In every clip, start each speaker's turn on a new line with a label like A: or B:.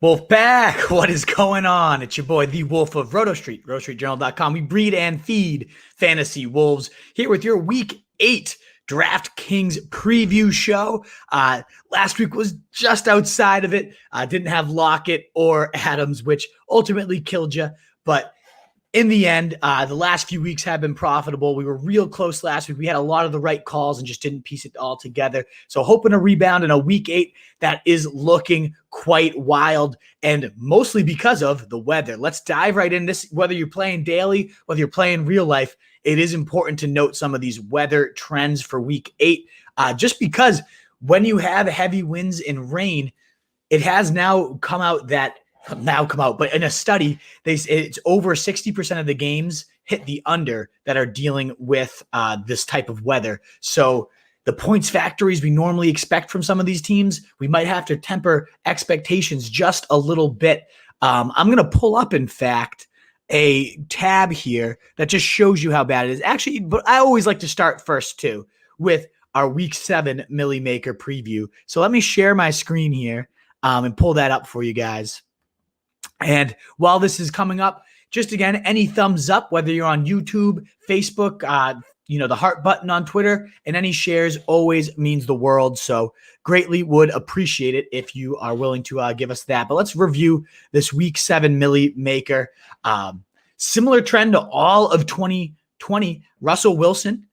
A: Wolfpack, what is going on? It's your boy, the Wolf of Roto Street, rotostreetjournal.com. We breed and feed fantasy wolves here with your Week 8 Draftkings preview show. Last week was just outside of it. Didn't have Lockett or Adams, which ultimately killed you. But in the end, the last few weeks have been profitable. We were real close last week. We had a lot of the right calls and just didn't piece it all together. So hoping to rebound in a Week 8 that is looking quite wild, and mostly because of the weather. Let's dive right in this. Whether you're playing daily, whether you're playing real life, it is important to note some of these weather trends for Week 8, just because when you have heavy winds and rain, it has now come out, but in a study, it's over 60% of the games hit the under that are dealing with this type of weather. So the points factories we normally expect from some of these teams, we might have to temper expectations just a little bit. I'm going to pull up, in fact, a tab here that just shows you how bad it is. Actually, but I always like to start first, too, with our Week 7 Millie Maker preview. So let me share my screen here and pull that up for you guys. And while this is coming up, just again, any thumbs up, whether you're on YouTube, Facebook, the heart button on Twitter, and any shares always means the world. So greatly would appreciate it if you are willing to give us that. But let's review this Week 7 Millie Maker. Similar trend to all of 2020. Russell Wilson,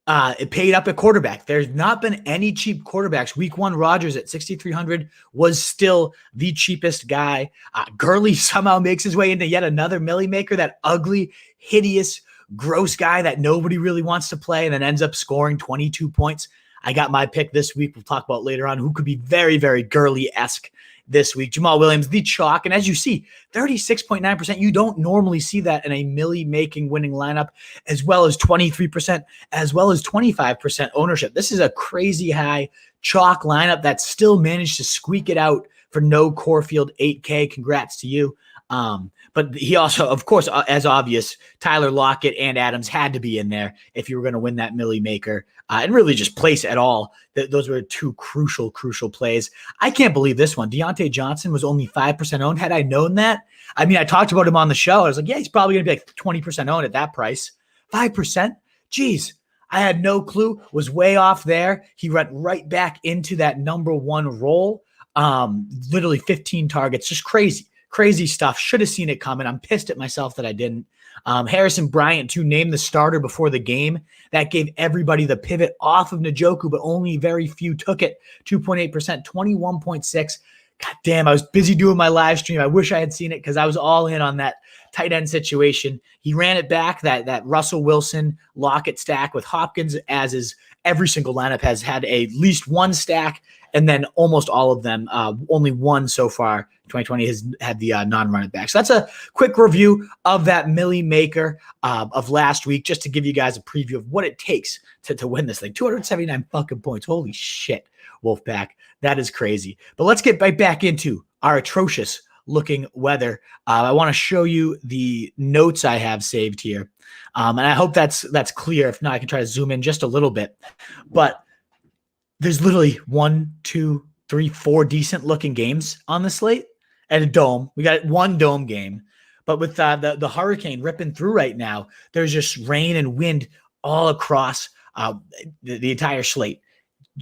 A: it paid up at quarterback. There's not been any cheap quarterbacks. Week 1, Rodgers at 6,300 was still the cheapest guy. Gurley somehow makes his way into yet another Millie Maker, that ugly, hideous, gross guy that nobody really wants to play and then ends up scoring 22 points. I got my pick this week. We'll talk about later on who could be very, very Gurley-esque this week. Jamal Williams, the chalk. And as you see, 36.9%. You don't normally see that in a Millie-making winning lineup, as well as 23%, as well as 25% ownership. This is a crazy high chalk lineup that still managed to squeak it out for no Corfield 8K. Congrats to you. But he also, of course, as obvious, Tyler Lockett and Adams had to be in there if you were going to win that Millie Maker and really just place at all. Those were two crucial plays. I can't believe this one. Deontay Johnson was only 5% owned. Had I known that, I mean, I talked about him on the show. I was like, yeah, he's probably going to be like 20% owned at that price. 5%? Jeez. I had no clue. Was way off there. He went right back into that number one role. Literally 15 targets. Just crazy stuff. Should have seen it coming. I'm pissed at myself that I didn't. Harrison Bryant, too, named the starter before the game. That gave everybody the pivot off of Njoku, but only very few took it. 2.8%, 21.6. God damn, I was busy doing my live stream. I wish I had seen it because I was all in on that tight end situation. He ran it back, that Russell Wilson Lockett stack with Hopkins, as is every single lineup has had at least one stack, and then almost all of them, only one so far. 2020 has had the non-running back. So that's a quick review of that Millie Maker of last week, just to give you guys a preview of what it takes to win this thing. 279 fucking points. Holy shit, Wolfpack. That is crazy. But let's get right back into our atrocious looking weather. I want to show you the notes I have saved here. And I hope that's clear. If not, I can try to zoom in just a little bit. But there's literally 1, 2, 3, 4 decent looking games on the slate and a dome. We got one dome game, but with the hurricane ripping through right now, there's just rain and wind all across the entire slate.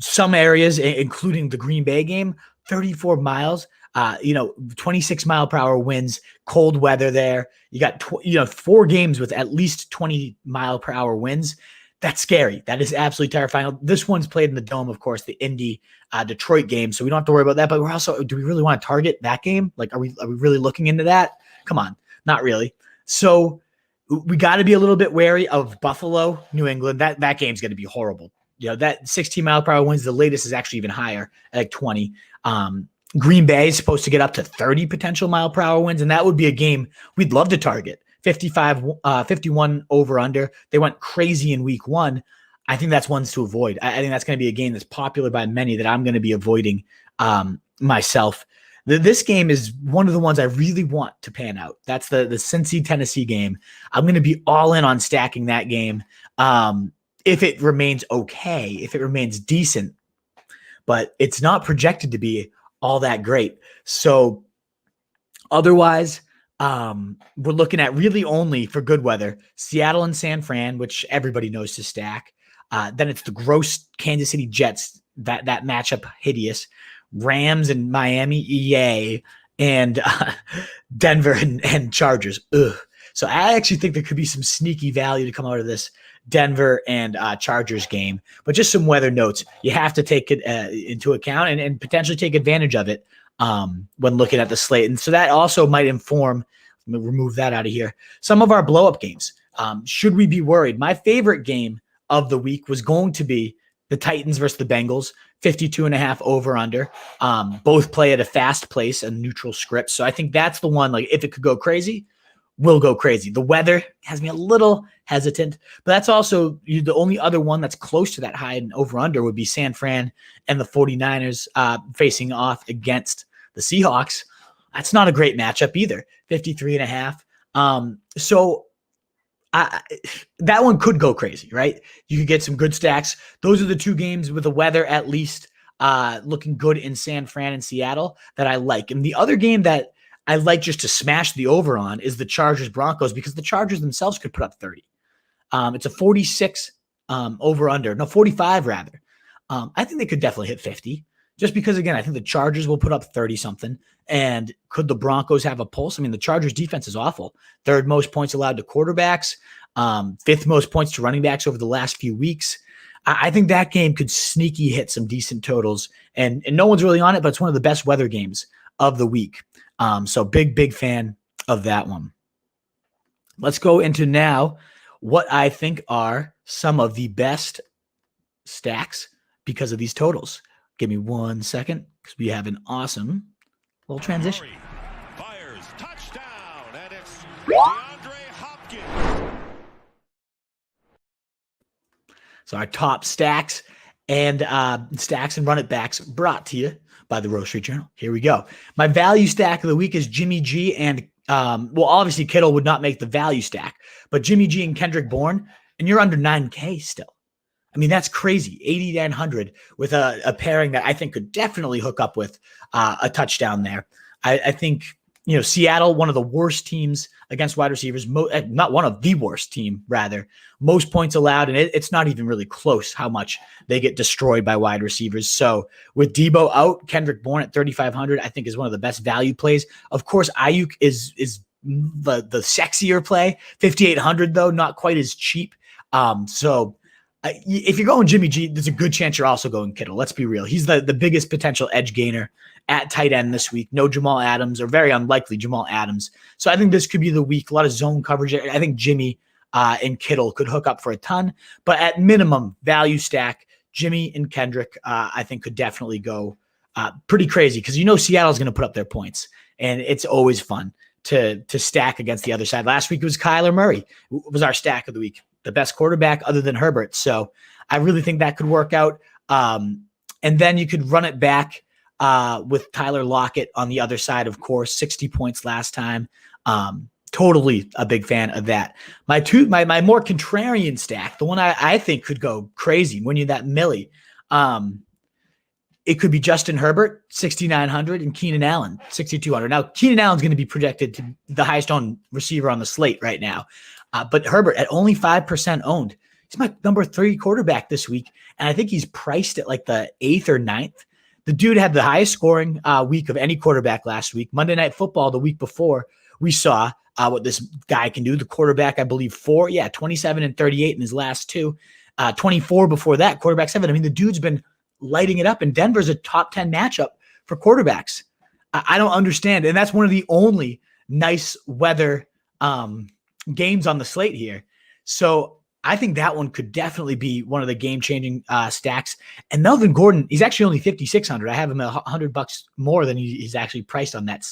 A: Some areas, including the Green Bay game, 34 miles, 26 mile per hour winds, cold weather there. You got 4 games with at least 20 mile per hour winds. That's scary. That is absolutely terrifying. This one's played in the dome, of course, the Indy Detroit game, so we don't have to worry about that. But we're also, do we really want to target that game? Like, are we really looking into that? Come on, not really. So we got to be a little bit wary of Buffalo, New England. That game's going to be horrible. That 16 mile per hour winds, the latest is actually even higher at like 20. Green Bay is supposed to get up to 30 potential mile per hour winds, and that would be a game we'd love to target. 51 over under. They went crazy in week 1. I think that's ones to avoid. I think that's going to be a game that's popular by many that I'm going to be avoiding myself. This game is one of the ones I really want to pan out. That's the Cincy Tennessee game. I'm going to be all in on stacking that game if it remains okay, if it remains decent. But it's not projected to be all that great. So Otherwise, we're looking at really only for good weather, Seattle and San Fran, which everybody knows to stack. Then it's the gross Kansas City Jets, that matchup hideous. Rams and Miami, yay. And Denver and Chargers, ugh. So I actually think there could be some sneaky value to come out of this Denver and Chargers game. But just some weather notes. You have to take it into account and potentially take advantage of it when looking at the slate. And so that also might inform, let me remove that out of here, some of our blow-up games. Should we be worried? My favorite game of the week was going to be the Titans versus the Bengals, 52.5 over under. Both play at a fast pace, a neutral script. So I think that's the one, like if it could go crazy, will go crazy. The weather has me a little hesitant, but that's also the only other one that's close to that high and over under would be San Fran and the 49ers facing off against the Seahawks. That's not a great matchup either, 53.5. So that one could go crazy, right? You could get some good stacks. Those are the two games with the weather at least looking good in San Fran and Seattle that I like. And the other game that I like just to smash the over on is the Chargers Broncos, because the Chargers themselves could put up 30. It's a 46 over under, no, 45 rather. I think they could definitely hit 50 just because, again, I think the Chargers will put up 30 something. And could the Broncos have a pulse? I mean, the Chargers defense is awful. Third most points allowed to quarterbacks, fifth most points to running backs over the last few weeks. I think that game could sneaky hit some decent totals, and no one's really on it, but it's one of the best weather games of the week. So big fan of that one. Let's go into now what I think are some of the best stacks because of these totals. Give me 1 second because we have an awesome little transition.
B: Fires, touchdown, and it's DeAndre Hopkins.
A: So our top stacks and run it backs brought to you by the Road Street Journal. Here we go. My value stack of the week is Jimmy G and obviously Kittle would not make the value stack, but Jimmy G and Kendrick Bourne, and you're under 9K still. I mean, that's crazy. 8,900 with a pairing that I think could definitely hook up with a touchdown there. I think, Seattle, one of the worst teams against wide receivers, not one of the worst team, rather. Most points allowed, and it's not even really close how much they get destroyed by wide receivers. So with Debo out, Kendrick Bourne at 3,500, I think is one of the best value plays. Of course, Ayuk is the sexier play. 5,800 though, not quite as cheap. If you're going Jimmy G, there's a good chance you're also going Kittle. Let's be real. He's the biggest potential edge gainer at tight end this week. No Jamal Adams, or very unlikely Jamal Adams. So I think this could be the week. A lot of zone coverage. I think Jimmy and Kittle could hook up for a ton. But at minimum, value stack, Jimmy and Kendrick, I think could definitely go pretty crazy because Seattle's going to put up their points. And it's always fun to stack against the other side. Last week it was Kyler Murray. It was our stack of the week. The best quarterback other than Herbert. So I really think that could work out. And then you could run it back with Tyler Lockett on the other side, of course, 60 points last time. Totally a big fan of that. My more contrarian stack, the one I think could go crazy when you're that Millie. It could be Justin Herbert, 6,900, and Keenan Allen, 6,200. Now, Keenan Allen's going to be projected to the highest owned receiver on the slate right now. But Herbert at only 5% owned. He's my number 3 quarterback this week. And I think he's priced at like the 8th or 9th. The dude had the highest scoring week of any quarterback last week. Monday Night Football the week before, we saw what this guy can do. The quarterback, I believe, 27 and 38 in his last 2. 24 before that, quarterback 7. I mean, the dude's been lighting it up. And Denver's a top 10 matchup for quarterbacks. I don't understand. And that's one of the only nice weather games on the slate here. So I think that one could definitely be one of the game-changing stacks. And Melvin Gordon, he's actually only 5,600. I have him $100 more than he's actually priced on that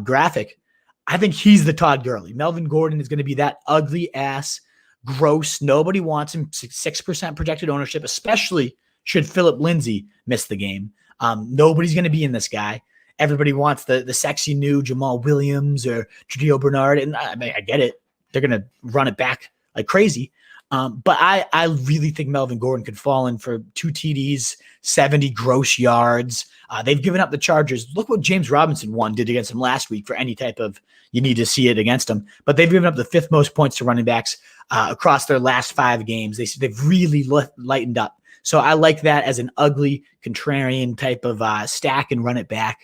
A: graphic. I think he's the Todd Gurley. Melvin Gordon is going to be that ugly ass, gross. Nobody wants him. 6% projected ownership, especially should Phillip Lindsay miss the game. Nobody's going to be in this guy. Everybody wants the sexy new Jamal Williams or Gio Bernard. And I get it. They're going to run it back like crazy. But I really think Melvin Gordon could fall in for 2 TDs, 70 gross yards. They've given up the Chargers. Look what James Robinson did against them last week for any type of, you need to see it against them. But they've given up the 5th most points to running backs across their last 5 games. They've really lightened up. So I like that as an ugly contrarian type of stack and run it back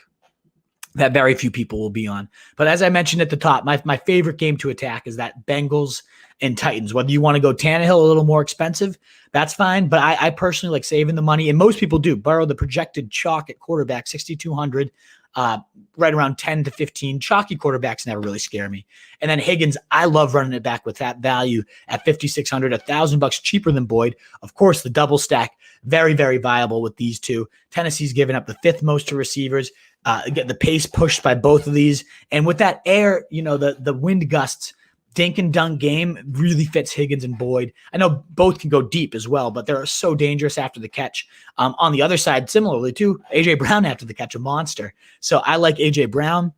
A: that very few people will be on. But as I mentioned at the top, my favorite game to attack is that Bengals and Titans. Whether you want to go Tannehill a little more expensive, that's fine. But I personally like saving the money, and most people do. Burrow, the projected chalk at quarterback, 6,200, right around 10 to 15. Chalky quarterbacks never really scare me. And then Higgins, I love running it back with that value at 5,600, $1,000 cheaper than Boyd. Of course, the double stack, very, very viable with these two. Tennessee's given up the 5th most to receivers. Get the pace pushed by both of these. And with that air, the wind gusts, dink and dunk game really fits Higgins and Boyd. I know both can go deep as well, but they're so dangerous after the catch. On the other side, similarly too, A.J. Brown after the catch, a monster. So I like A.J. Brown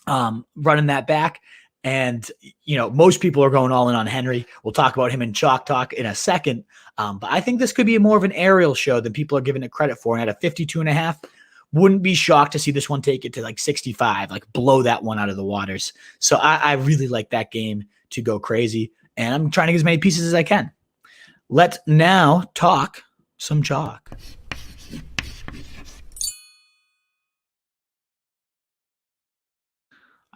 A: running that back. And, most people are going all in on Henry. We'll talk about him in Chalk Talk in a second. But I think this could be more of an aerial show than people are giving it credit for. And at a 52.5, wouldn't be shocked to see this one take it to like 65, like blow that one out of the waters. So I really like that game to go crazy, and I'm trying to get as many pieces as I can. Let's now talk some chalk.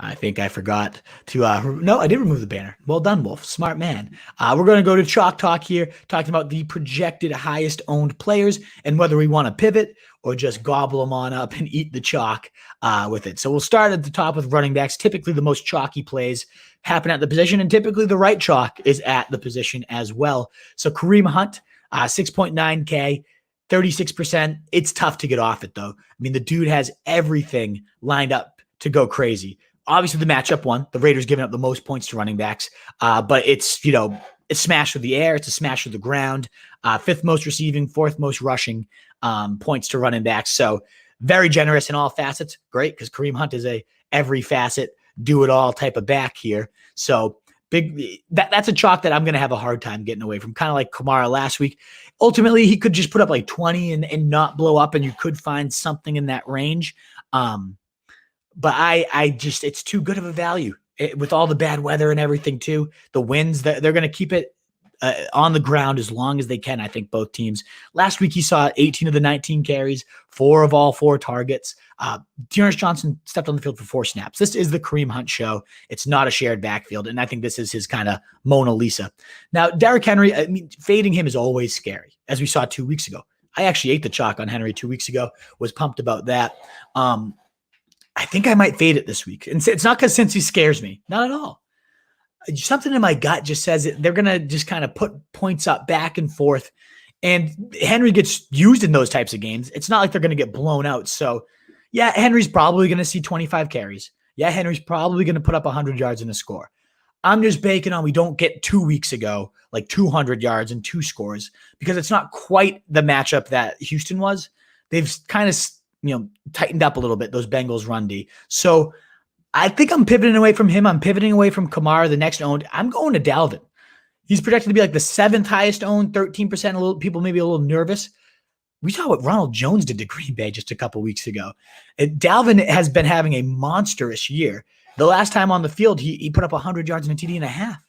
A: I think I forgot to, no, I did remove the banner. Well done, Wolf. Smart man. We're going to go to Chalk Talk here, talking about the projected highest owned players and whether we want to pivot or just gobble them on up and eat the chalk with it. So we'll start at the top with running backs. Typically the most chalky plays happen at the position, and typically the right chalk is at the position as well. So Kareem Hunt, 6.9K, 36%. It's tough to get off it though. I mean, the dude has everything lined up to go crazy. Obviously, the matchup won. The Raiders giving up the most points to running backs, but it's it's smash with the air. It's a smash with the ground. 5th most receiving, 4th most rushing points to running backs. So very generous in all facets. Great, because Kareem Hunt is a every facet, do it all type of back here. So big. That's a chalk that I'm going to have a hard time getting away from. Kind of like Kamara last week. Ultimately, he could just put up like 20 and not blow up, and you could find something in that range. But I just, it's too good of a value with all the bad weather and everything too. The winds, they're going to keep it on the ground as long as they can. I think both teams. Last week, he saw 18 of the 19 carries, 4 of all 4 targets. Dearness Johnson stepped on the field for 4 snaps. This is the Kareem Hunt show. It's not a shared backfield. And I think this is his kind of Mona Lisa. Now, Derrick Henry, I mean, fading him is always scary, as we saw 2 weeks ago. I actually ate the chalk on Henry 2 weeks ago, was pumped about that. I think I might fade it this week. And it's not because Cincy scares me. Not at all. Something in my gut just says that they're going to just kind of put points up back and forth. And Henry gets used in those types of games. It's not like they're going to get blown out. So, yeah, Henry's probably going to see 25 carries. Yeah, Henry's probably going to put up 100 yards in a score. I'm just banking on we don't get 2 weeks ago, like 200 yards and 2 scores, because it's not quite the matchup that Houston was. They've kind of tightened up a little bit, those Bengals run D. So I think I'm pivoting away from him. I'm pivoting away from Kamara, the next owned. I'm going to Dalvin. He's projected to be like the 7th highest owned, 13%. A little people maybe a little nervous. We saw what Ronald Jones did to Green Bay just a couple weeks ago. Dalvin has been having a monstrous year. The last time on the field, he put up 100 yards and a TD and a half.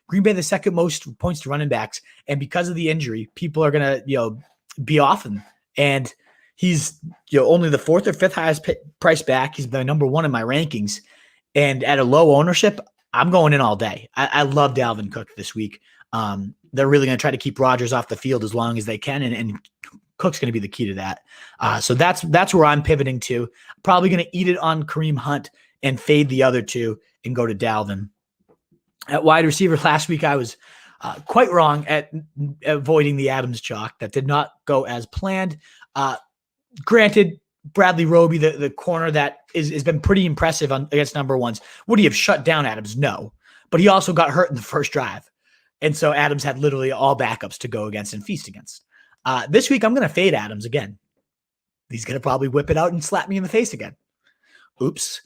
A: Green Bay, the 2nd most points to running backs. And because of the injury, people are going to, be off him. And he's only the 4th or 5th highest price back. He's the number 1 in my rankings. And at a low ownership, I'm going in all day. I love Dalvin Cook this week. They're really going to try to keep Rodgers off the field as long as they can. And Cook's going to be the key to that. So that's where I'm pivoting to. Probably going to eat it on Kareem Hunt and fade the other 2 and go to Dalvin. At wide receiver last week, I was quite wrong at avoiding the Adams chalk. That did not go as planned. Granted, Bradley Roby, the corner that has been pretty impressive against number ones. Would he have shut down Adams? No. But he also got hurt in the first drive. And so Adams had literally all backups to go against and feast against. This week, I'm going to fade Adams again. He's going to probably whip it out and slap me in the face again. Oops.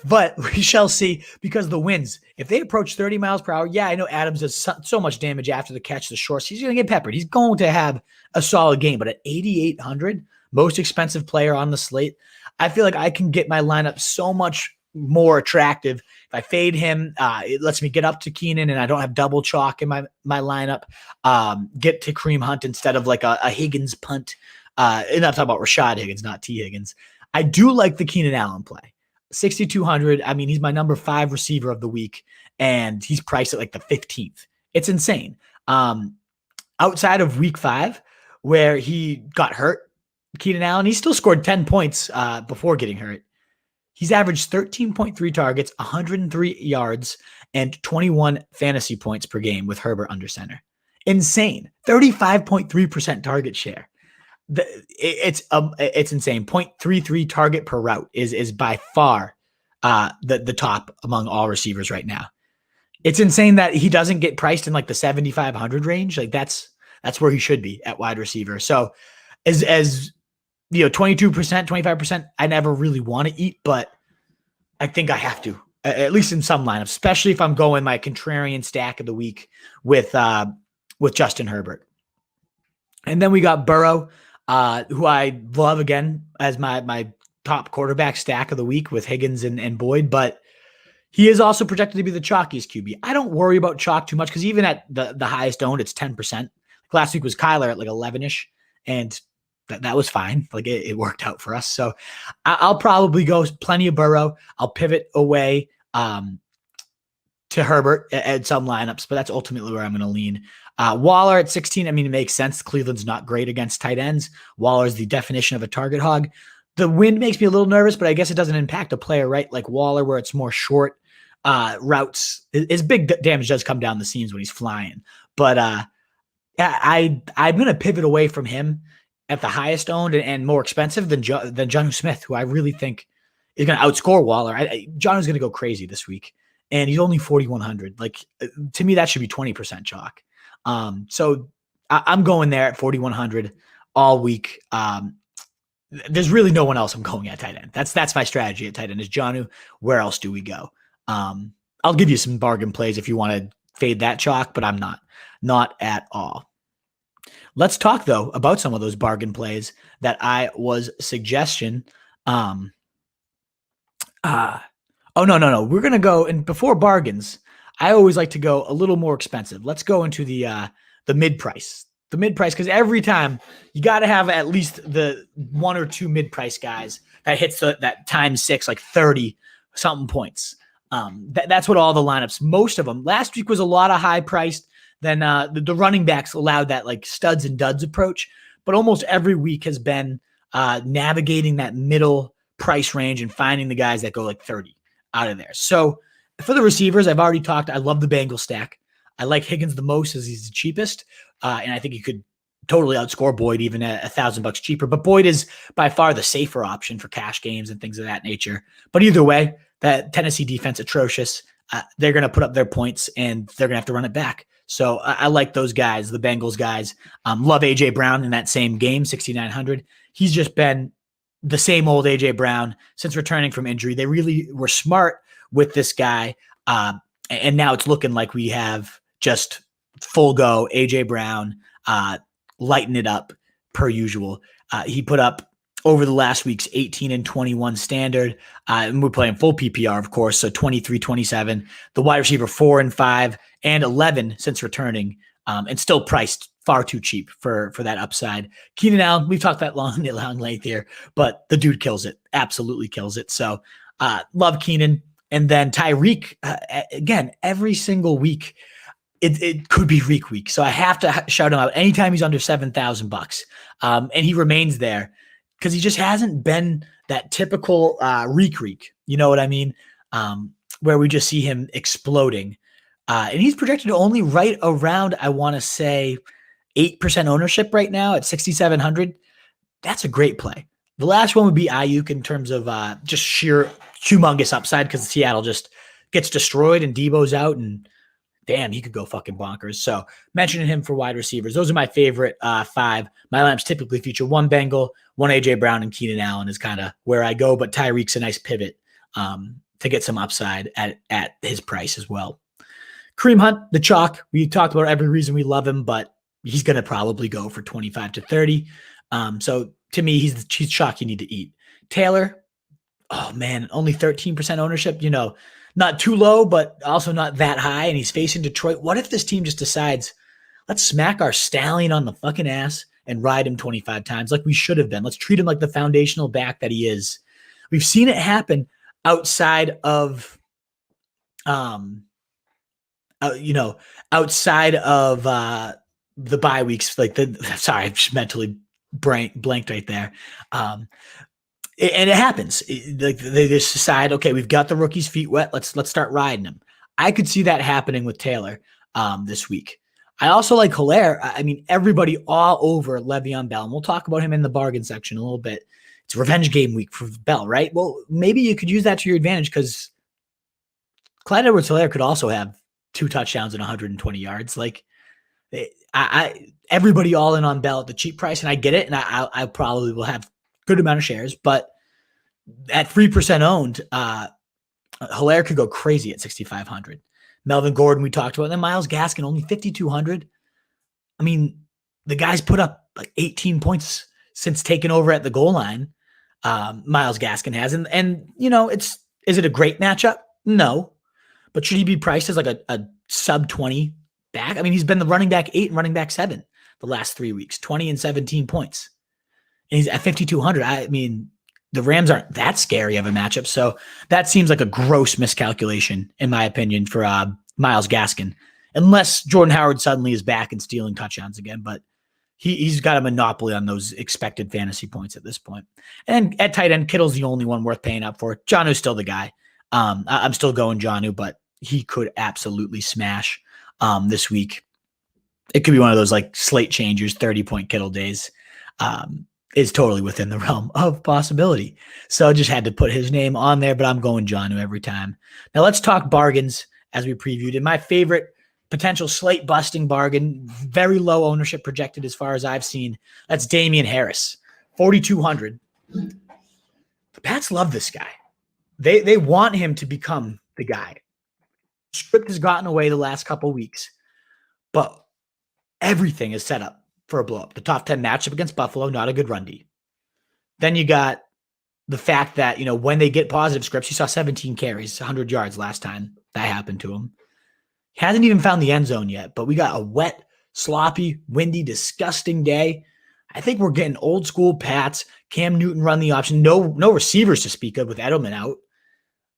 A: But we shall see because the winds, if they approach 30 miles per hour, yeah, I know Adams does so much damage after the catch, the shorts. He's going to get peppered. He's going to have a solid game. But at 8,800, most expensive player on the slate, I feel like I can get my lineup so much more attractive. If I fade him, it lets me get up to Keenan and I don't have double chalk in my lineup. Get to Kareem Hunt instead of like a Higgins punt. And I'm talking about Rashad Higgins, not T. Higgins. I do like the Keenan Allen play. 6,200. I mean, he's my number 5 receiver of the week, and he's priced at like the 15th. It's insane. Outside of week 5, where he got hurt, Keenan Allen, he still scored 10 points before getting hurt. He's averaged 13.3 targets, 103 yards, and 21 fantasy points per game with Herbert under center. Insane. 35.3% target share. It's insane. 0.33 target per route is by far the top among all receivers right now. It's insane that he doesn't get priced in like the 7,500 range. Like that's where he should be at wide receiver. So as 22%, 25%, I never really want to eat, but I think I have to, at least in some lineups, especially if I'm going my contrarian stack of the week with Justin Herbert. And then we got Burrow, who I love again as my top quarterback stack of the week with Higgins and Boyd, but he is also projected to be the chalkiest QB. I don't worry about chalk too much because even at the highest owned, it's 10%. Like last week was Kyler at like 11-ish, and that was fine. Like it worked out for us. So I'll probably go plenty of Burrow. I'll pivot away to Herbert at some lineups, but that's ultimately where I'm going to lean. Waller at 16. I mean, it makes sense. Cleveland's not great against tight ends. Waller is the definition of a target hog. The wind makes me a little nervous, but I guess it doesn't impact a player, right? Like Waller, where it's more short routes. His big damage does come down the seams when he's flying. But I'm going to pivot away from him at the highest owned and more expensive than Jonnu Smith, who I really think is going to outscore Waller. Jonnu's going to go crazy this week, and he's only 4,100. Like to me, that should be 20% chalk. So I'm going there at 4,100 all week. There's really no one else I'm going at tight end. That's my strategy at tight end is Jonnu. Where else do we go? I'll give you some bargain plays if you want to fade that chalk, but I'm not at all. Let's talk though about some of those bargain plays that I was suggestion. Oh no. We're going to go, and before bargains, I always like to go a little more expensive. Let's go into the mid price. The mid price, because every time you got to have at least the 1 or 2 mid price guys that hits that times 6, like 30 something points. That's what all the lineups, most of them. Last week was a lot of high priced. Then the running backs allowed that like studs and duds approach, but almost every week has been navigating that middle price range and finding the guys that go like 30 out of there. So for the receivers, I've already talked. I love the Bengals stack. I like Higgins the most as he's the cheapest. And I think he could totally outscore Boyd even at $1,000 cheaper. But Boyd is by far the safer option for cash games and things of that nature. But either way, that Tennessee defense atrocious. They're going to put up their points and they're going to have to run it back. So I like those guys, the Bengals guys. Love A.J. Brown in that same game, 6,900. He's just been the same old A.J. Brown since returning from injury. They really were smart with this guy. And now it's looking like we have just full go A.J. Brown, lighten it up per usual. He put up over the last week's 18 and 21 standard. And we're playing full PPR, of course. So 23, 27, the wide receiver 4 and 5 and 11 since returning, and still priced far too cheap for that upside. Keenan Allen, we've talked that long length here, but the dude kills it. Absolutely kills it. So love Keenan. And then Tyreek, again, every single week, it could be Reek week. So I have to shout him out anytime he's under $7,000. And he remains there because he just hasn't been that typical Reek. You know what I mean? Where we just see him exploding. And he's projected to only right around, I want to say, 8% ownership right now at 6,700. That's a great play. The last one would be Ayuk in terms of just sheer humongous upside because Seattle just gets destroyed and Debo's out and damn, he could go fucking bonkers. So mentioning him for wide receivers. Those are my favorite 5. My lineups typically feature 1 Bengal, 1 A.J. Brown, and Keenan Allen is kind of where I go, but Tyreek's a nice pivot to get some upside at his price as well. Kareem Hunt, the chalk. We talked about every reason we love him, but he's going to probably go for 25 to 30. So to me, he's chalk you need to eat. Taylor, oh man, only 13% ownership, not too low, but also not that high. And he's facing Detroit. What if this team just decides, let's smack our stallion on the fucking ass and ride him 25 times like we should have been. Let's treat him like the foundational back that he is. We've seen it happen outside of, outside of the bye weeks. Sorry, I just mentally blanked right there. And it happens. They just decide, okay, we've got the rookie's feet wet. Let's start riding him. I could see that happening with Taylor this week. I also like Hilaire. I mean, everybody all over Le'Veon Bell, and we'll talk about him in the bargain section a little bit. It's revenge game week for Bell, right? Well, maybe you could use that to your advantage because Clyde Edwards-Hilaire could also have 2 touchdowns and 120 yards. Everybody all in on Bell at the cheap price, and I get it, and I probably will have good amount of shares, but at 3% owned, Hilaire could go crazy at 6,500. Melvin Gordon, we talked about, and then Myles Gaskin, only 5,200. I mean, the guy's put up like 18 points since taking over at the goal line. Myles Gaskin has, and is it a great matchup? No, but should he be priced as like a sub 20 back? I mean, he's been the running back 8 and running back 7 the last 3 weeks, 20 and 17 points. And he's at 5,200. I mean, the Rams aren't that scary of a matchup. So that seems like a gross miscalculation, in my opinion, for Myles Gaskin, unless Jordan Howard suddenly is back and stealing touchdowns again. But he's got a monopoly on those expected fantasy points at this point. And at tight end, Kittle's the only one worth paying up for. Jonnu's still the guy. I'm still going Jonnu, but he could absolutely smash this week. It could be one of those like slate changers, 30-point Kittle days. Is totally within the realm of possibility. So I just had to put his name on there, but I'm going Jonnu every time. Now let's talk bargains as we previewed. And my favorite potential slate busting bargain, very low ownership projected as far as I've seen, that's Damian Harris, 4,200. The Pats love this guy. They want him to become the guy. Script has gotten away the last couple weeks, but everything is set up for a blow-up. The top 10 matchup against Buffalo, not a good run D. Then you got the fact that, when they get positive scripts, you saw 17 carries, 100 yards last time that happened to him. He hasn't even found the end zone yet, but we got a wet, sloppy, windy, disgusting day. I think we're getting old school Pats. Cam Newton run the option. No receivers to speak of with Edelman out.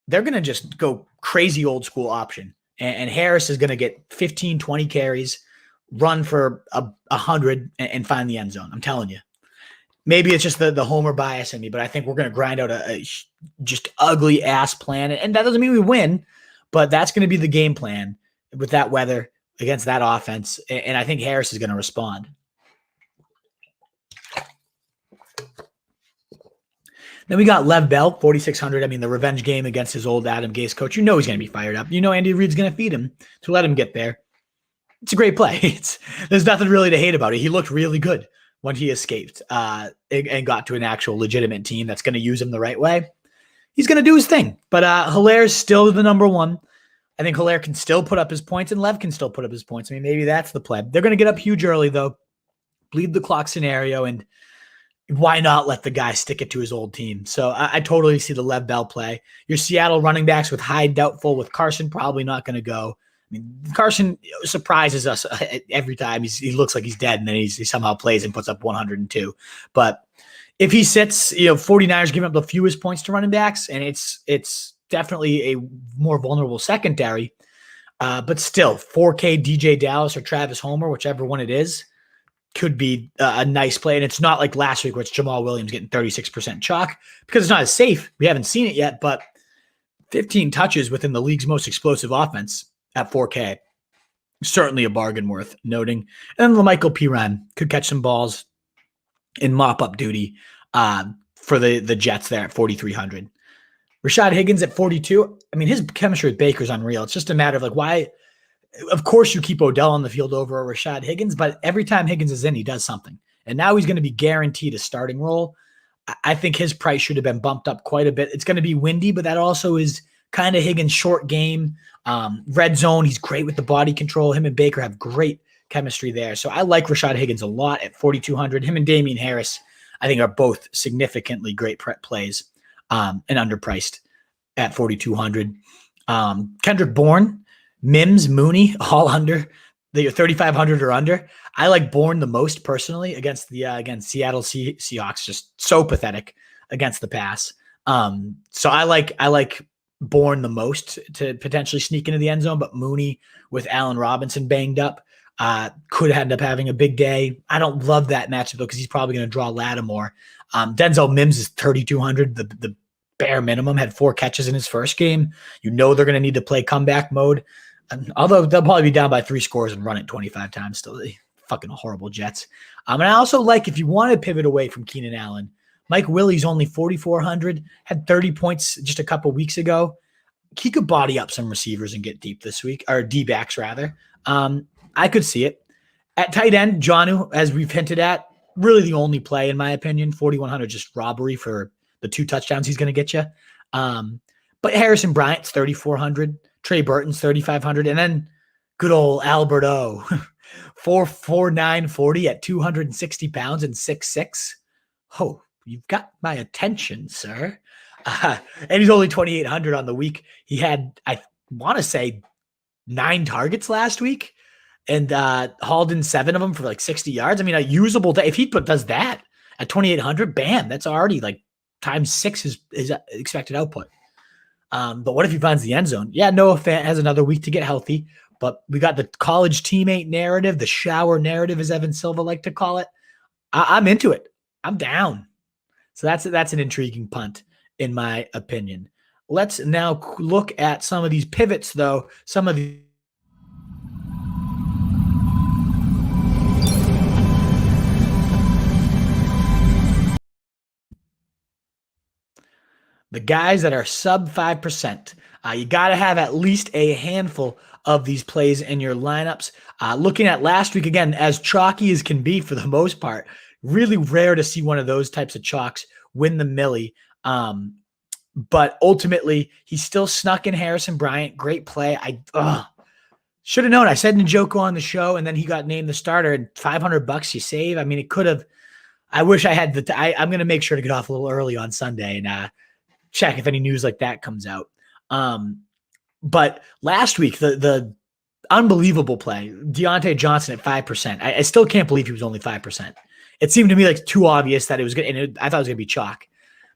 A: They're going to just go crazy old school option. And Harris is going to get 15, 20 carries, run for 100 and find the end zone. I'm telling you. Maybe it's just the homer bias in me, but I think we're going to grind out a just ugly ass plan. And that doesn't mean we win, but that's going to be the game plan with that weather against that offense. And I think Harris is going to respond. Then we got Lev Bell, 4,600. I mean, the revenge game against his old Adam Gase coach. He's going to be fired up. Andy Reid's going to feed him to let him get there. It's a great play. There's nothing really to hate about it. He looked really good when he escaped and got to an actual legitimate team that's going to use him the right way. He's going to do his thing. But Hilaire's still the number one. I think Hilaire can still put up his points, and Lev can still put up his points. I mean, maybe that's the play. They're going to get up huge early, though. Bleed the clock scenario, and why not let the guy stick it to his old team? So I totally see the Lev Bell play. Your Seattle running backs with Hyde doubtful, with Carson probably not going to go. I mean, Carson surprises us every time. He looks like he's dead, and then he somehow plays and puts up 102. But if he sits, 49ers giving up the fewest points to running backs, and it's definitely a more vulnerable secondary. But still, 4K DJ Dallas or Travis Homer, whichever one it is, could be a nice play. And it's not like last week where it's Jamal Williams getting 36% chalk because it's not as safe. We haven't seen it yet, but 15 touches within the league's most explosive offense at 4K. Certainly a bargain worth noting. And then LaMichael Piran could catch some balls in mop-up duty for the Jets there at 4,300. Rashad Higgins at 42. I mean, his chemistry with Baker's unreal. It's just a matter of why. Of course, you keep Odell on the field over Rashad Higgins, but every time Higgins is in, he does something. And now he's going to be guaranteed a starting role. I think his price should have been bumped up quite a bit. It's going to be windy, but that also is kind of Higgins' short game. Red zone, he's great with the body control. Him and Baker have great chemistry there. So I like Rashad Higgins a lot at 4,200. Him and Damian Harris, I think, are both significantly great plays and underpriced at 4,200. Kendrick Bourne, Mims, Mooney, all under. They're 3,500 or under. I like Bourne the most personally against the Seattle Seahawks. Just so pathetic against the pass. So I like Bourne the most to potentially sneak into the end zone, but Mooney with Allen Robinson banged up could end up having a big day. I don't love that matchup though because he's probably going to draw Lattimore. Denzel Mims is 3,200. The bare minimum, had 4 catches in his first game. They're going to need to play comeback mode. Although they'll probably be down by 3 scores and run it 25 times still. The fucking horrible Jets. And I also like, if you want to pivot away from Keenan Allen, Mike Willie's only 4,400, had 30 points just a couple weeks ago. He could body up some receivers and get deep this week, or D-backs rather. I could see it. At tight end, Jonnu, as we've hinted at, really the only play in my opinion. 4,100, just robbery for the 2 touchdowns he's going to get you. But Harrison Bryant's 3,400. Trey Burton's 3,500. And then good old Albert O. 4,940 at 260 pounds and 6'6". Oh, you've got my attention, sir. And he's only 2,800 on the week. He had, I want to say, 9 targets last week and hauled in 7 of them for like 60 yards. I mean, a usable day. If he does that at 2,800, bam, that's already like times 6 is expected output. But what if he finds the end zone? Yeah, Noah Fant has another week to get healthy, but we got the college teammate narrative, the shower narrative, as Evan Silva like to call it. I'm into it. I'm down. So that's an intriguing punt, in my opinion. Let's now look at some of these pivots, though. Some of the guys that are sub 5%. You got to have at least a handful of these plays in your lineups. Looking at last week, again, as chalky as can be for the most part, really rare to see one of those types of chalks win the millie. But ultimately, he still snuck in Harrison Bryant. Great play. I should have known. I said Njoku on the show, and then he got named the starter, and $500 you save. I mean, it could have. I wish I had I'm going to make sure to get off a little early on Sunday and check if any news like that comes out. But last week, the unbelievable play, Deontay Johnson at 5%. I still can't believe he was only 5%. It seemed to me like too obvious that it was good, and I thought it was going to be chalk.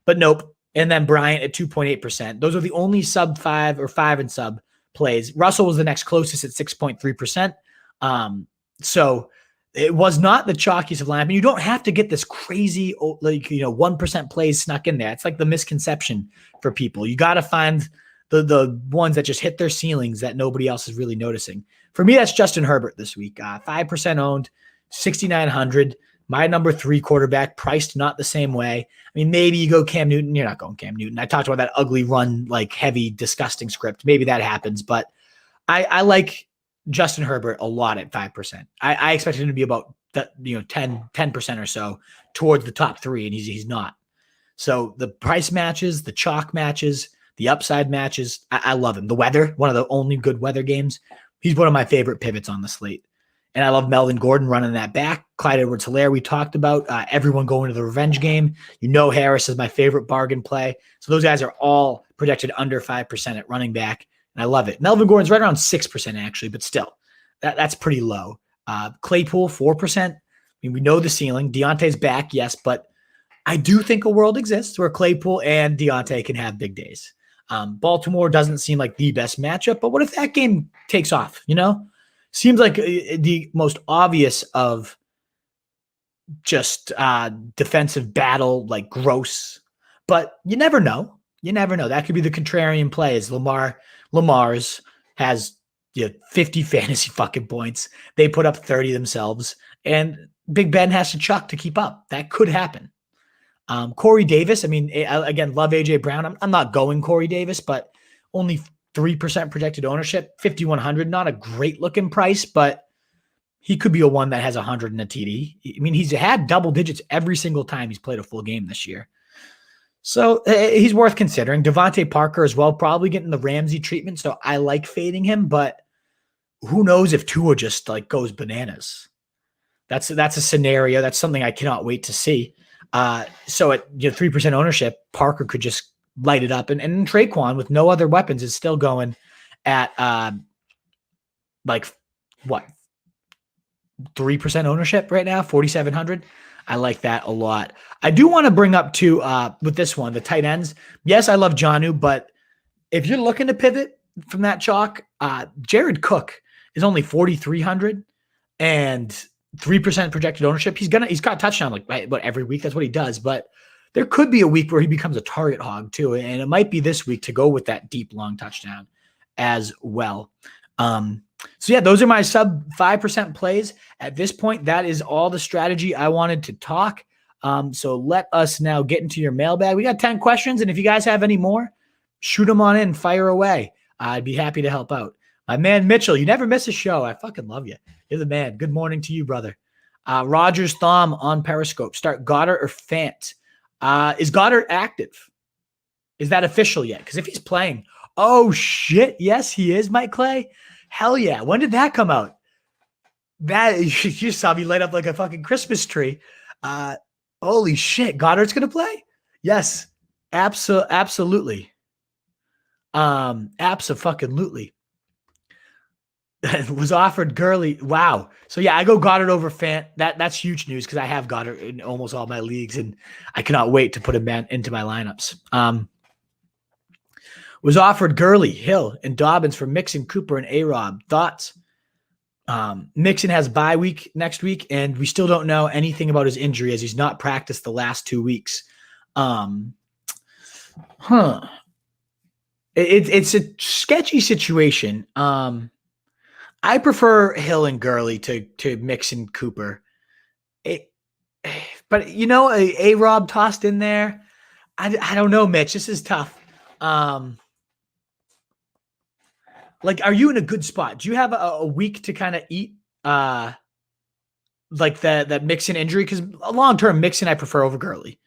A: But nope. And then Bryant at 2.8%. Those are the only sub 5 or 5 and sub plays. Russell was the next closest at 6.3%. So it was not the chalkiest of lineup. And you don't have to get this crazy, 1% plays snuck in there. It's like the misconception for people. You got to find the ones that just hit their ceilings that nobody else is really noticing. For me, that's Justin Herbert this week. 5% owned, 6,900. My number 3 quarterback, priced not the same way. I mean, maybe you go Cam Newton. You're not going Cam Newton. I talked about that ugly run, like heavy, disgusting script. Maybe that happens, but I like Justin Herbert a lot at 5%. I expected him to be about 10% or so towards the top 3, and he's not. So the price matches, the chalk matches, the upside matches. I love him. The weather, one of the only good weather games. He's one of my favorite pivots on the slate. And I love Melvin Gordon running that back. Clyde Edwards-Helaire we talked about. Everyone going to the revenge game. Harris is my favorite bargain play. So those guys are all projected under 5% at running back. And I love it. Melvin Gordon's right around 6% actually, but still, that's pretty low. Claypool, 4%. I mean, we know the ceiling. Deontay's back, yes, but I do think a world exists where Claypool and Deontay can have big days. Baltimore doesn't seem like the best matchup, but what if that game takes off, Seems like the most obvious of just defensive battle, like gross. But you never know. That could be the contrarian play. As Lamar's has 50 fantasy fucking points. They put up 30 themselves, and Big Ben has to chuck to keep up. That could happen. Corey Davis. I mean, again, love AJ Brown. I'm not going Corey Davis, but only 3% projected ownership, 5,100, not a great looking price, but he could be a one that has 100 in a TD. I mean, he's had double digits every single time he's played a full game this year. So he's worth considering. Devontae Parker as well, probably getting the Ramsey treatment. So I like fading him, but who knows if Tua just like goes bananas. That's a scenario. That's something I cannot wait to see. So at 3% ownership, Parker could just light it up. And Traquan with no other weapons is still going at like what? 3% ownership right now, 4,700. I like that a lot. I do want to bring up too with this one, the tight ends. Yes, I love Jonnu, but if you're looking to pivot from that chalk, Jared Cook is only 4,300 and 3% projected ownership. He's got a touchdown like every week. That's what he does. But there could be a week where he becomes a target hog too, and it might be this week to go with that deep long touchdown as well. So yeah, those are my sub 5% plays. At this point, that is all the strategy I wanted to talk. So let us now get into your mailbag. We got 10 questions, and if you guys have any more, shoot them on in, fire away. I'd be happy to help out. My man Mitchell, you never miss a show. I fucking love you. You're the man. Good morning to you, brother. Rogers Thom on Periscope. Start Goddard or Fant. Is Goddard active? Is that official yet? Because if he's playing, oh shit, yes he is, Mike Clay. Hell yeah. When did that come out? That you saw me light up like a fucking Christmas tree. Holy shit. Goddard's going to play? Yes. Absolutely. Abso-fucking-lutely. Was offered Gurley. Wow. So yeah, I go Goddard over Fant. That's huge news because I have Goddard in almost all my leagues, and I cannot wait to put him into my lineups. Was offered Gurley, Hill, and Dobbins for Mixon, Cooper, and A-Rob. Thoughts? Mixon has bye week next week, and we still don't know anything about his injury as he's not practiced the last 2 weeks. It's a sketchy situation. I prefer Hill and Gurley to Mixon, Cooper. But A-Rob tossed in there. I don't know, Mitch. This is tough. Like, are you in a good spot? Do you have a week to kind of eat like that Mixon injury? Because long-term Mixon I prefer over Gurley.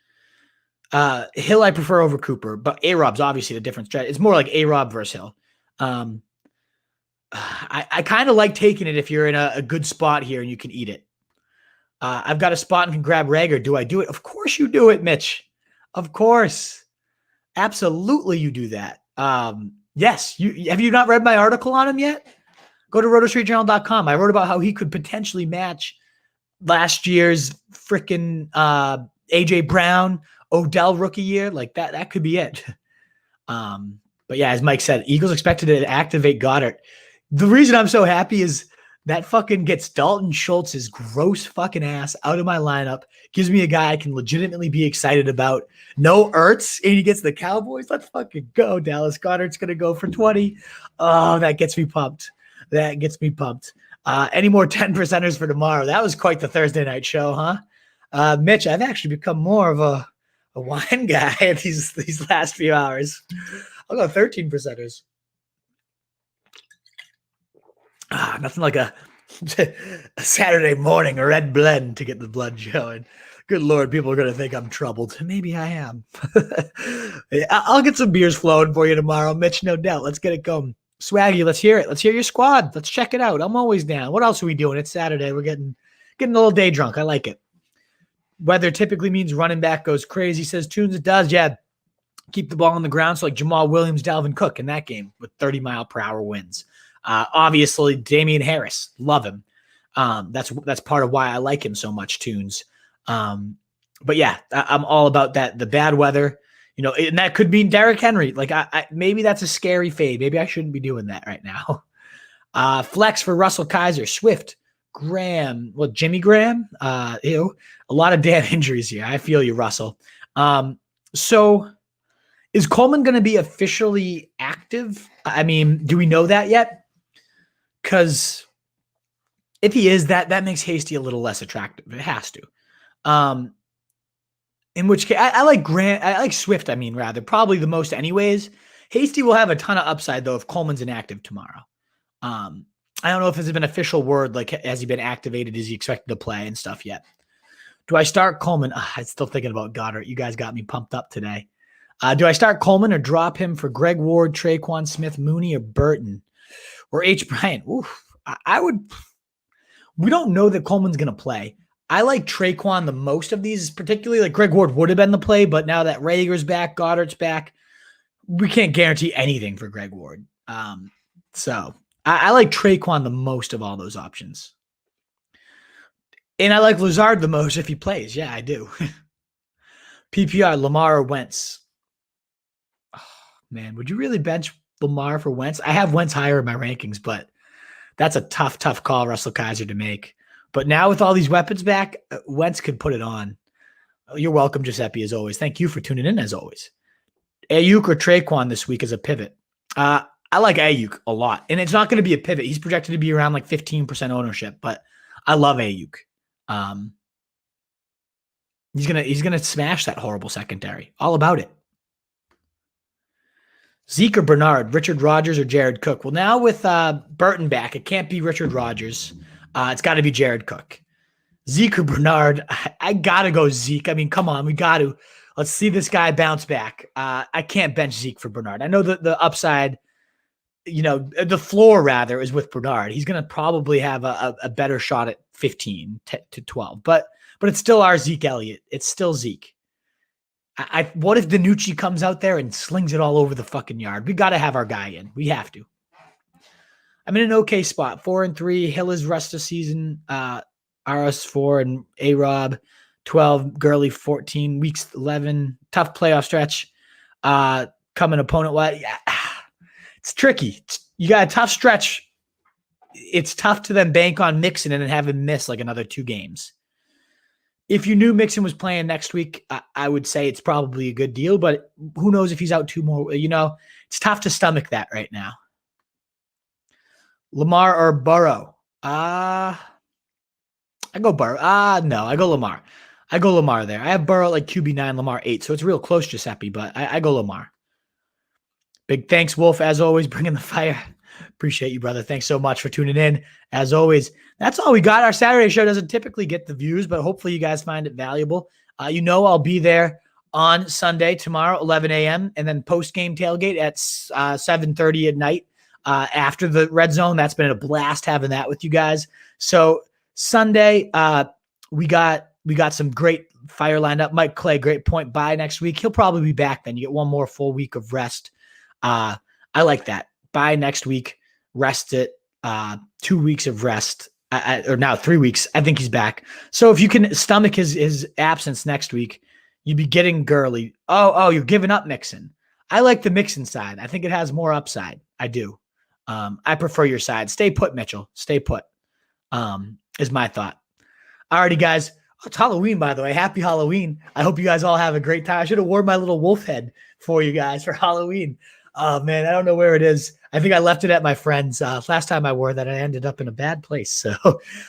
A: Hill I prefer over Cooper, but A-Rob's obviously the different strategy. It's more like A-Rob versus Hill. I kind of like taking it if you're in a good spot here and you can eat it. I've got a spot and can grab Rager. Do I do it? Of course you do it, Mitch. Of course. Absolutely you do that. Yes. Have you not read my article on him yet? Go to rotostreetjournal.com. I wrote about how he could potentially match last year's freaking AJ Brown, Odell rookie year. Like that could be it. But yeah, as Mike said, Eagles expected to activate Goddard. The reason I'm so happy is that fucking gets Dalton Schultz's gross fucking ass out of my lineup. Gives me a guy I can legitimately be excited about. No Ertz, and he gets the Cowboys. Let's fucking go, Dallas. Goddard's going to go for 20. Oh, that gets me pumped. Any more 10%ers for tomorrow? That was quite the Thursday night show, huh? Mitch, I've actually become more of a wine guy these last few hours. I'll go 13%ers. Nothing like a Saturday morning, a red blend to get the blood showing. Good Lord, people are going to think I'm troubled. Maybe I am. I'll get some beers flowing for you tomorrow, Mitch, no doubt. Let's get it going. Swaggy, let's hear it. Let's hear your squad. Let's check it out. I'm always down. What else are we doing? It's Saturday. We're getting a little day drunk. I like it. Weather typically means running back goes crazy, says Tunes. It does, yeah. Keep the ball on the ground. So like Jamal Williams, Dalvin Cook in that game with 30-mile-per-hour winds. Obviously, Damian Harris, love him. That's part of why I like him so much, Tunes. But yeah, I'm all about that. The bad weather, and that could mean Derrick Henry. Like maybe that's a scary fade. Maybe I shouldn't be doing that right now. Flex for Russell Kaiser, Swift, Graham, Jimmy Graham. A lot of damn injuries here. I feel you, Russell. So is Coleman going to be officially active? I mean, do we know that yet? Because if he is, that makes Hasty a little less attractive. It has to. In which case, I like Grant. I like Swift. Probably the most, anyways. Hasty will have a ton of upside though if Coleman's inactive tomorrow. I don't know if there's been official word like has he been activated? Is he expected to play and stuff yet? Do I start Coleman? I'm still thinking about Goddard. You guys got me pumped up today. Do I start Coleman or drop him for Greg Ward, Traquan Smith, Mooney, or Burton? Or H. Bryant? Oof, I would. We don't know that Coleman's going to play. I like Traquan the most of these, particularly like Greg Ward would have been the play, but now that Rager's back, Goddard's back, we can't guarantee anything for Greg Ward. So I like Traquan the most of all those options. And I like Lazard the most if he plays. Yeah, I do. PPR, Lamar or Wentz? Oh, man, would you really bench Lamar for Wentz? I have Wentz higher in my rankings, but that's a tough call, Russell Kaiser, to make. But now with all these weapons back, Wentz could put it on. You're welcome, Giuseppe, as always. Thank you for tuning in, as always. Ayuk or Traquan this week as a pivot? I like Ayuk a lot, and it's not going to be a pivot. He's projected to be around like 15% ownership, but I love Ayuk. He's gonna smash that horrible secondary. All about it. Zeke or Bernard, Richard Rodgers or Jared Cook? Well, now with Burton back, it can't be Richard Rodgers. It's got to be Jared Cook. Zeke or Bernard? I got to go Zeke. I mean, come on. We got to. Let's see this guy bounce back. I can't bench Zeke for Bernard. I know the upside, the floor, rather, is with Bernard. He's going to probably have a better shot at 15 to 12. But it's still our Zeke Elliott. It's still Zeke. What if DiNucci comes out there and slings it all over the fucking yard? We got to have our guy in. We have to. I'm in an okay spot. 4-3. Hill is rest of season. RS4 and A-Rob. 12. Gurley 14. Weeks 11. Tough playoff stretch. Coming opponent. What? Yeah. It's tricky. You got a tough stretch. It's tough to then bank on Mixon and then have him miss like another 2 games. If you knew Mixon was playing next week, I would say it's probably a good deal, but who knows if he's out 2 more. It's tough to stomach that right now. Lamar or Burrow? I go Burrow. No, I go Lamar. I go Lamar there. I have Burrow like QB9, Lamar 8, so it's real close, Giuseppe, but I go Lamar. Big thanks, Wolf, as always, bringing the fire. Appreciate you, brother. Thanks so much for tuning in. As always, that's all we got. Our Saturday show doesn't typically get the views, but hopefully you guys find it valuable. I'll be there on Sunday, tomorrow, 11 a.m., and then post-game tailgate at 7:30 at night after the Red Zone. That's been a blast having that with you guys. So Sunday, we got some great fire lined up. Mike Clay, great point. Bye next week. He'll probably be back then. You get one more full week of rest. I like that. Bye next week. Rest it. 2 weeks of rest. Or now 3 weeks. I think he's back. So if you can stomach his absence next week, you'd be getting Gurley. Oh, you're giving up Mixon. I like the Mixon side. I think it has more upside. I do. I prefer your side. Stay put, Mitchell. Stay put. Is my thought. Alrighty, guys. It's Halloween, by the way. Happy Halloween. I hope you guys all have a great time. I should have worn my little wolf head for you guys for Halloween. Oh, man, I don't know where it is. I think I left it at my friend's. Last time I wore that, I ended up in a bad place. So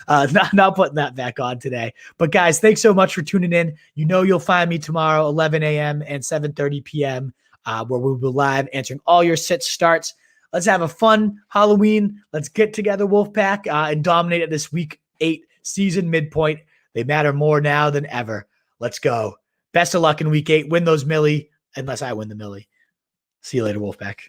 A: not putting that back on today. But, guys, thanks so much for tuning in. You'll find me tomorrow, 11 a.m. and 7:30 p.m., where we'll be live answering all your sits starts. Let's have a fun Halloween. Let's get together, Wolfpack, and dominate at this Week 8 season midpoint. They matter more now than ever. Let's go. Best of luck in Week 8. Win those Millie, unless I win the Millie. See you later, Wolfpack.